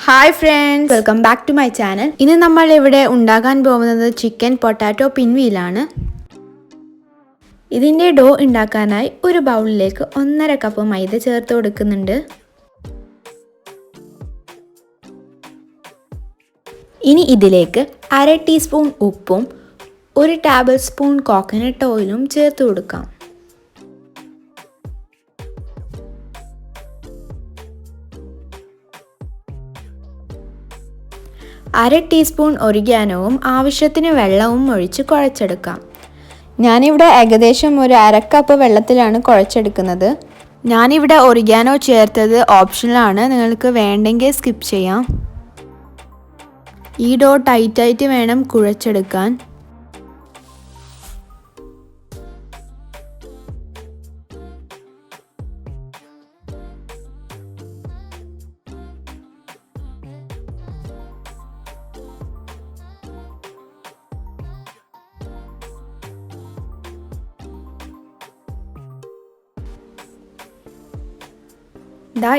Hi friends, welcome back to my channel. ഇന്ന് നമ്മൾ ഇവിടെ ഉണ്ടാക്കാൻ പോകുന്നത് ചിക്കൻ പൊട്ടാറ്റോ പിൻവീൽ ആണ്. ഇതിന്റെ ഡോ ഉണ്ടാക്കാനായി ഒരു ബൗളിലേക്ക് 1.5 കപ്പ് മൈദ ചേർത്ത് കൊടുക്കുന്നുണ്ട്. ഇനി ഇതിലേക്ക് 1/2 ടീസ്പൂൺ ഉപ്പും 1 ടേബിൾ സ്പൂൺ കോക്കനട്ട് ഓയിലും ചേർത്ത് കൊടുക്കാം. അര ടീസ്പൂൺ ഒറിഗാനോവും ആവശ്യത്തിന് വെള്ളവും ഒഴിച്ച് കുഴച്ചെടുക്കാം. ഞാനിവിടെ ഏകദേശം ഒരു 1/2 കപ്പ് വെള്ളത്തിലാണ് കുഴച്ചെടുക്കുന്നത്. ഞാനിവിടെ ഒറിഗാനോ ചേർത്തത് ഓപ്ഷണലാണ്, നിങ്ങൾക്ക് വേണ്ടെങ്കിൽ സ്കിപ്പ് ചെയ്യാം. ഈ ഡോ ടൈറ്റായിട്ട് വേണം കുഴച്ചെടുക്കാൻ.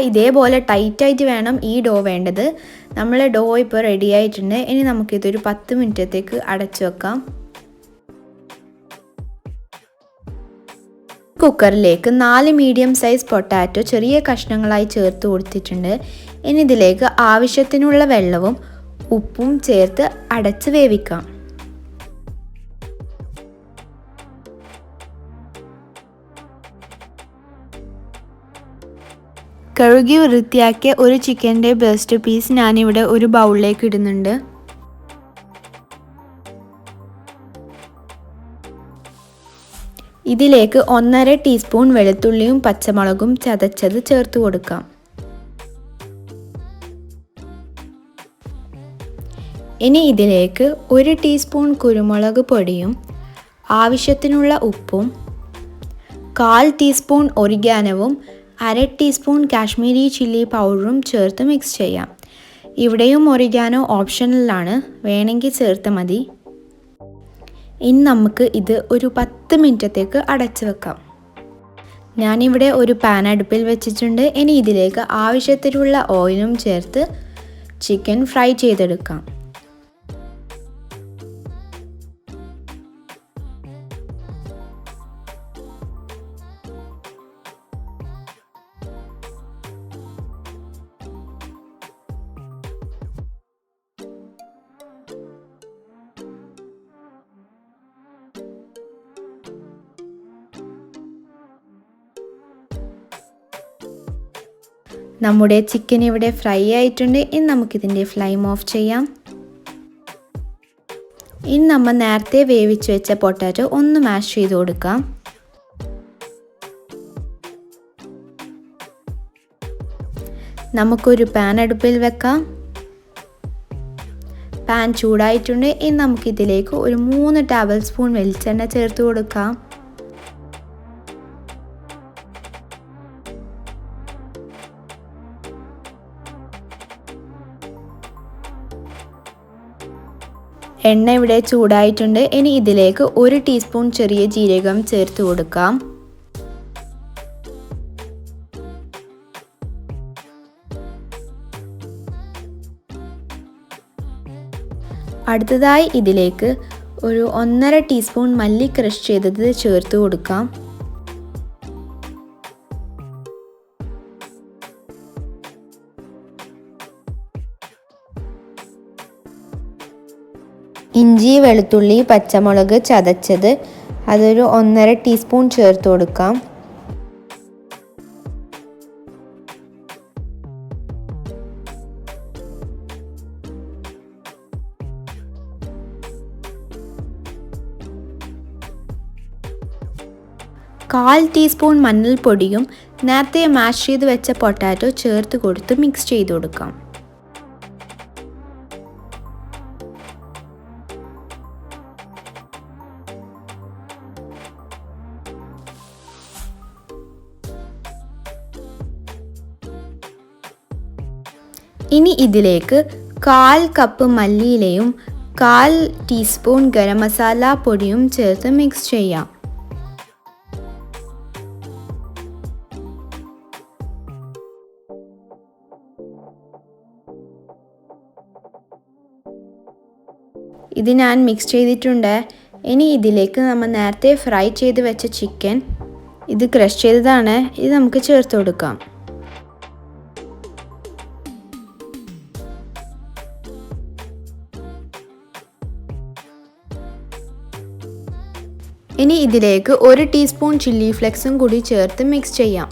ഇതേപോലെ ടൈറ്റായിട്ട് വേണം ഈ ഡോ വേണ്ടത്. നമ്മളെ ഡോ ഇപ്പോൾ റെഡി ആയിട്ടുണ്ട്. ഇനി നമുക്കിതൊരു 10 മിനിറ്റത്തേക്ക് അടച്ചു വെക്കാം. കുക്കറിലേക്ക് 4 മീഡിയം സൈസ് പൊട്ടാറ്റോ ചെറിയ കഷ്ണങ്ങളായി ചേർത്ത് കൊടുത്തിട്ടുണ്ട്. ഇനി ഇതിലേക്ക് ആവശ്യത്തിനുള്ള വെള്ളവും ഉപ്പും ചേർത്ത് അടച്ച് വേവിക്കാം. കഴുകി വൃത്തിയാക്കിയ ഒരു ചിക്കൻ്റെ ബ്രസ്റ്റ് പീസ് ഞാനിവിടെ ഒരു ബൗളിലേക്ക് ഇടുന്നുണ്ട്. ഇതിലേക്ക് 1.5 ടീസ്പൂൺ വെളുത്തുള്ളിയും പച്ചമുളകും ചതച്ചത് ചേർത്ത് കൊടുക്കാം. ഇനി ഇതിലേക്ക് 1 ടീസ്പൂൺ കുരുമുളക് പൊടിയും ആവശ്യത്തിനുള്ള ഉപ്പും 1/4 ടീസ്പൂൺ ഒറിഗാനോവും 1/2 ടീസ്പൂൺ കാശ്മീരി ചില്ലി പൗഡറും ചേർത്ത് മിക്സ് ചെയ്യാം. ഇവിടെയും ഒറിഗാനോ ഓപ്ഷണലാണ്, വേണമെങ്കിൽ ചേർത്ത് മതി. ഇനി നമുക്ക് ഇത് ഒരു 10 മിനിറ്റത്തേക്ക് അടച്ചു വെക്കാം. ഞാനിവിടെ ഒരു പാൻ അടുപ്പിൽ വെച്ചിട്ടുണ്ട്. ഇനി ഇതിലേക്ക് ആവശ്യത്തിനുള്ള ഓയിലും ചേർത്ത് ചിക്കൻ ഫ്രൈ ചെയ്തെടുക്കാം. നമ്മുടെ ചിക്കൻ ഇവിടെ ഫ്രൈ ആയിട്ടുണ്ട്. ഇനി നമുക്കിതിൻ്റെ ഫ്ലെയിം ഓഫ് ചെയ്യാം. ഇനി നമ്മൾ നേരത്തെ വേവിച്ച് വെച്ച പൊട്ടാറ്റോ ഒന്ന് മാഷ് ചെയ്ത് കൊടുക്കാം. നമുക്കൊരു പാൻ അടുപ്പിൽ വെക്കാം. പാൻ ചൂടായിട്ടുണ്ട്. ഇനി നമുക്കിതിലേക്ക് ഒരു 3 ടേബിൾ സ്പൂൺ വെളിച്ചെണ്ണ ചേർത്ത് കൊടുക്കാം. എണ്ണ ഇവിടെ ചൂടായിട്ടുണ്ട്. ഇനി ഇതിലേക്ക് 1 ടീസ്പൂൺ ചെറിയ ജീരകം ചേർത്ത് കൊടുക്കാം. അടുത്തതായി ഇതിലേക്ക് ഒരു 1.5 ടീസ്പൂൺ മല്ലി ക്രഷ് ചെയ്തത് ചേർത്ത് കൊടുക്കാം. ഇഞ്ചി വെളുത്തുള്ളി പച്ചമുളക് ചതച്ചത് അതൊരു 1.5 ടീസ്പൂൺ ചേർത്ത് കൊടുക്കാം. കാൽ ടീസ്പൂൺ മഞ്ഞൾപ്പൊടിയും നേരത്തെ മാഷ് ചെയ്ത് വെച്ച പൊട്ടാറ്റോ ചേർത്ത് കൊടുത്ത് മിക്സ് ചെയ്ത് കൊടുക്കാം. ഇനി ഇതിലേക്ക് 1/4 കപ്പ് മല്ലിയിലയും 1/4 ടീസ്പൂൺ ഗരം മസാല പൊടിയും ചേർത്ത് മിക്സ് ചെയ്യാം. ഇത് ഞാൻ മിക്സ് ചെയ്തിട്ടുണ്ട്. ഇനി ഇതിലേക്ക് നമ്മൾ നേരത്തെ ഫ്രൈ ചെയ്ത് വെച്ച ചിക്കൻ, ഇത് ക്രഷ് ചെയ്തതാണ്, ഇത് നമുക്ക് ചേർത്ത് കൊടുക്കാം. ഇനി ഇതിലേക്ക് 1 ടീസ്പൂൺ ചില്ലി ഫ്ലെക്സും കൂടി ചേർത്ത് മിക്സ് ചെയ്യാം.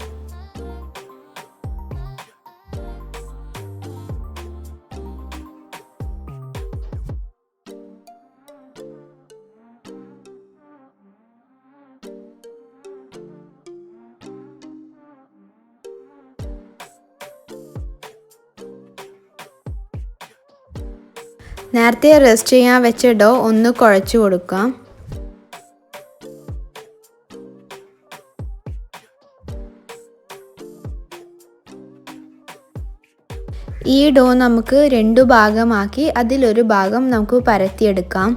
നേരത്തെ റെസ്റ്റ് ചെയ്യാൻ വെച്ച ഡോ ഒന്ന് കുഴച്ച് കൊടുക്കാം. ഈ ഡോ നമുക്ക് 2 ഭാഗമാക്കി അതിലൊരു ഭാഗം നമുക്ക് പരത്തിയെടുക്കാം.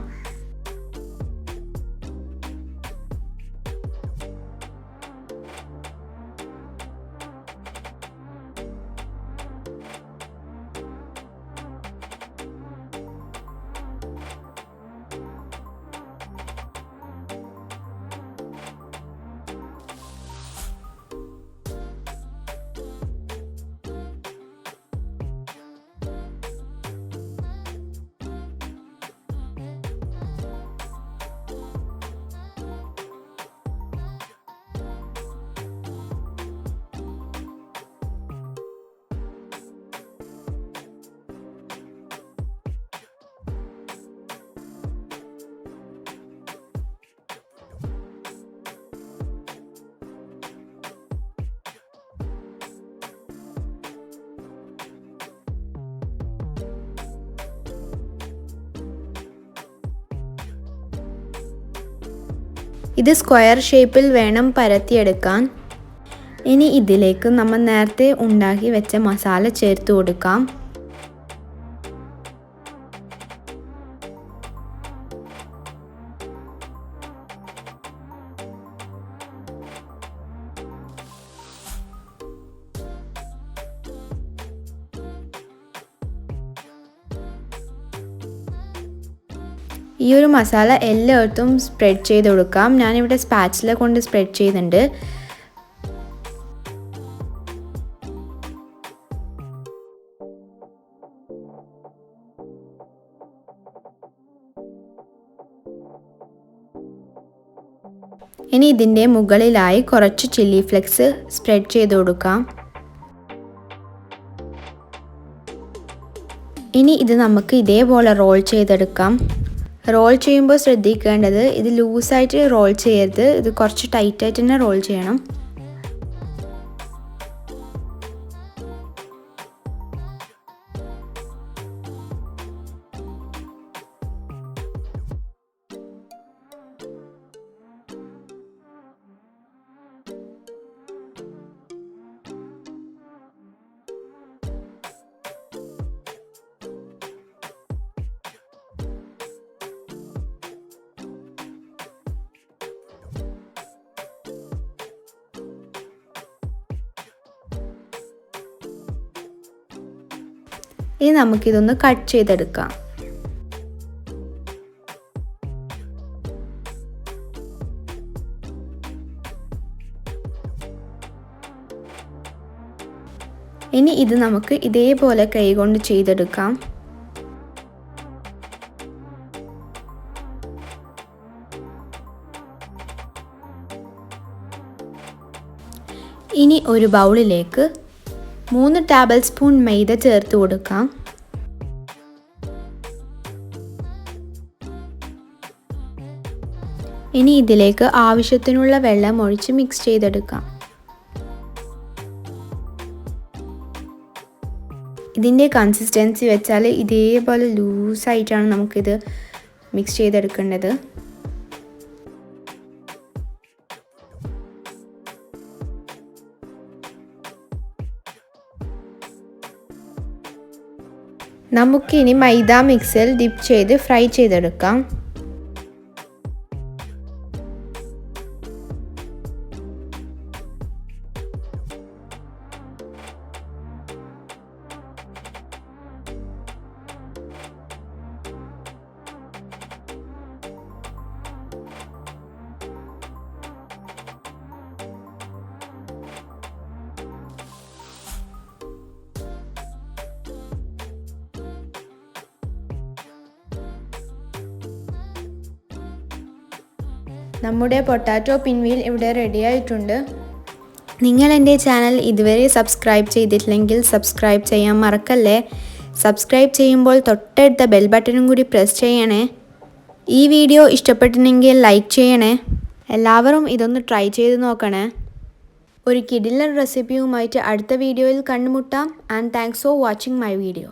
ഇത് സ്ക്വയർ ഷേപ്പിൽ വേണം പരത്തിയെടുക്കാൻ. ഇനി ഇതിലേക്ക് നമ്മൾ നേരത്തെ ഉണ്ടാക്കി വെച്ച മസാല ചേർത്ത് കൊടുക്കാം. ഈ ഒരു മസാല എല്ലായിടത്തും സ്പ്രെഡ് ചെയ്ത് കൊടുക്കാം. ഞാനിവിടെ സ്പാച്ചില കൊണ്ട് സ്പ്രെഡ് ചെയ്യുന്നുണ്ട്. ഇനി ഇതിൻ്റെ മുകളിലായി കുറച്ച് ചില്ലി ഫ്ലെക്സ് സ്പ്രെഡ് ചെയ്ത് കൊടുക്കാം. ഇനി ഇത് നമുക്ക് ഇതേപോലെ റോൾ ചെയ്തെടുക്കാം. റോൾ ചെയ്യുമ്പോൾ ശ്രദ്ധിക്കേണ്ടത് ഇത് ലൂസായിട്ട് റോൾ ചെയ്യരുത്, ഇത് കുറച്ച് ടൈറ്റായിട്ട് തന്നെ റോൾ ചെയ്യണം. ഇനി നമുക്കിതൊന്ന് കട്ട് ചെയ്തെടുക്കാം. ഇനി ഇത് നമുക്ക് ഇതേപോലെ കൈകൊണ്ട് ചെയ്തെടുക്കാം. ഇനി ഒരു ബൗളിലേക്ക് 3 ടേബിൾ സ്പൂൺ മൈദ ചേർത്ത് കൊടുക്കാം. ഇനി ഇതിലേക്ക് ആവശ്യത്തിനുള്ള വെള്ളം ഒഴിച്ച് മിക്സ് ചെയ്തെടുക്കാം. ഇതിൻ്റെ കൺസിസ്റ്റൻസി വെച്ചാൽ ഇതേപോലെ ലൂസായിട്ടാണ് നമുക്കിത് മിക്സ് ചെയ്തെടുക്കേണ്ടത്. നമുക്കിനി മൈദ മിക്സിൽ ഡിപ്പ് ചെയ്ത് ഫ്രൈ ചെയ്തെടുക്കാം. നമ്മുടെ പൊട്ടാറ്റോ പിൻവീൽ ഇവിടെ റെഡി ആയിട്ടുണ്ട്. നിങ്ങൾ എൻ്റെ ചാനൽ ഇതുവരെ സബ്സ്ക്രൈബ് ചെയ്തിട്ടില്ലെങ്കിൽ സബ്സ്ക്രൈബ് ചെയ്യാൻ മറക്കല്ലേ. സബ്സ്ക്രൈബ് ചെയ്യുമ്പോൾ തൊട്ടടുത്ത ബെൽ ബട്ടണും കൂടി പ്രസ് ചെയ്യണേ. ഈ വീഡിയോ ഇഷ്ടപ്പെട്ടിട്ടുണ്ടെങ്കിൽ ലൈക്ക് ചെയ്യണേ. എല്ലാവരും ഇതൊന്ന് ട്രൈ ചെയ്ത് നോക്കണേ. ഒരു കിടിലൻ റെസിപ്പിയുമായിട്ട് അടുത്ത വീഡിയോയിൽ കണ്ടുമുട്ടാം. And thanks for watching my video.